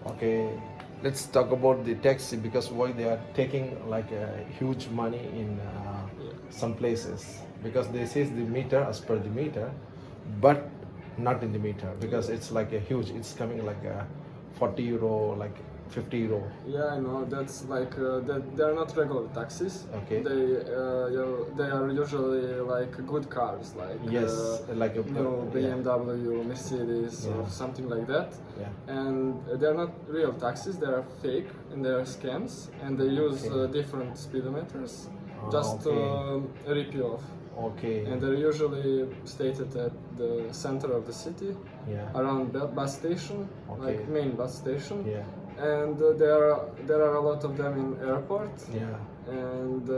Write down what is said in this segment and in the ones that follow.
Okay, let's talk about the taxi because why they are taking like a huge money in some places because they says the meter as per the meter, but not in the meter because it's like a huge. It's coming like a 40 euro, like 50 euro. Yeah, I know. That's like they are not regular taxis. Okay. They are usually like good cars, like Yes, like a new BMW, Mercedes, or Yeah. something like that. Yeah. And they are not real taxis. They are fake and they are scams, and they use Okay. different speedometers Ah, just to okay. rip you off. Okay. And they're usually stated at the center of the city, Yeah. around bus station, Okay. like main bus station. Yeah. And there are a lot of them in airport. Yeah. And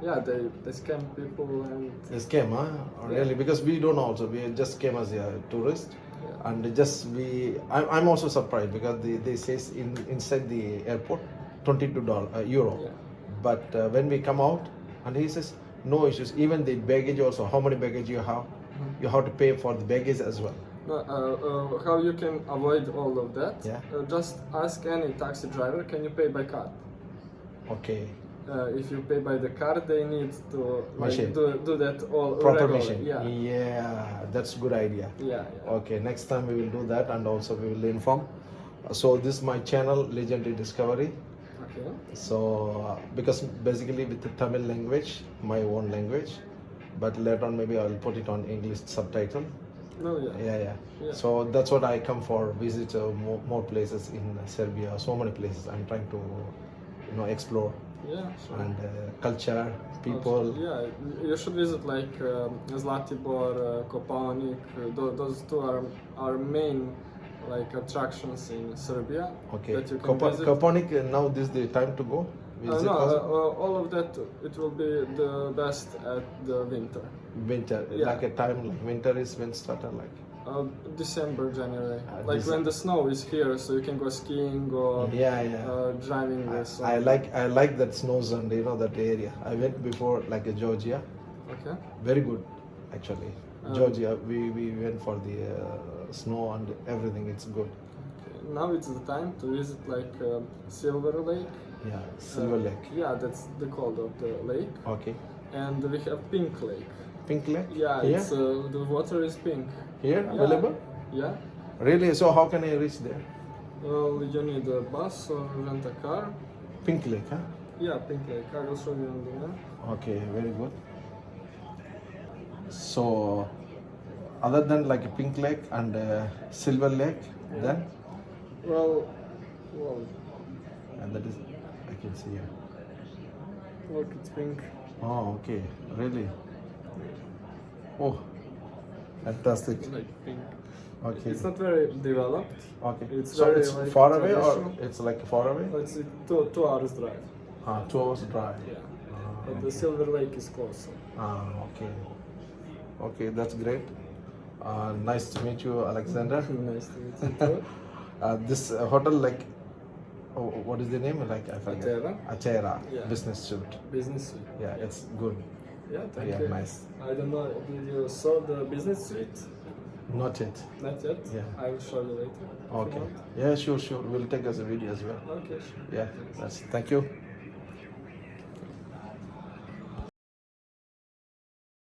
yeah, they scam people and This came, huh? Really? Because we don't also. We just came as a tourist, Yeah. and just we. I'm also surprised because they says inside the airport, $22 euro, Yeah. but when we come out, and he says no issues. Even the baggage also. How many baggage you have? You have to pay for the baggage as well. No, how you can avoid all of that? Yeah. Just ask any taxi driver, can you pay by card? Okay. If you pay by the card, they need to Machine. do that all Proper regularly. machine. Yeah. Yeah, that's good idea. Yeah. Okay, next time we will do that, and also we will inform. So this is my channel, Legendary Discovery. Okay. So because basically with the Tamil language, my own language, but later on maybe I'll put it on English subtitle. No, yeah. Yeah. So that's what I come for, visit more places in Serbia, so many places. I'm trying to, explore Yeah, sure. and culture, people. Yeah, you should visit like Zlatibor, Kopaonik. Those two are our main like attractions in Serbia. Okay. That you can visit. Kopaonik, now this is the time to go. Is it No, possible? all of that it will be the best at the winter. Winter, Yeah. like a time like winter is when started like. December, January, like December. when the snow is here, so you can go skiing or Yeah. driving with. I like that snow zone, that area. I went before like Georgia, Okay. very good actually. Georgia, we went for the snow and everything. It's good. Now it's the time to visit like Silver Lake. Yeah, Silver Lake. Yeah, that's the call of the lake. Okay. And we have Pink Lake. Pink Lake. Yeah, Here? it's the water is pink. Here Yeah. available. Yeah. Really? So how can I reach there? Well, you need a bus or rent a car. Pink Lake, huh? Yeah, Pink Lake. I will show you on the map. Okay, very good. So, other than like a Pink Lake and Silver Lake, then Well, and that is I can see here. look, it's pink. Oh, okay, really. Oh, fantastic. Like pink. Okay, It's not very developed. okay. It's So very, it's like, far away or traditional. it's like far away? It's 2 hours drive. 2 hours drive. Yeah. Ah, But the Silver Lake is closer. Okay. Okay, that's great. Nice to meet you, Alexander. Nice to meet you too. This hotel, like, what is the name? Like, I forget. Atera. Atera Yeah. Business Suite. Business suite. Yeah, it's good. Yeah, thank Yeah, you. nice. I don't know, did you saw the business suite? Not yet. Not yet? Yeah. I will show you later. if you Okay. want. Yeah, sure. We'll take as a video as well. Okay, sure. Yeah, thank you.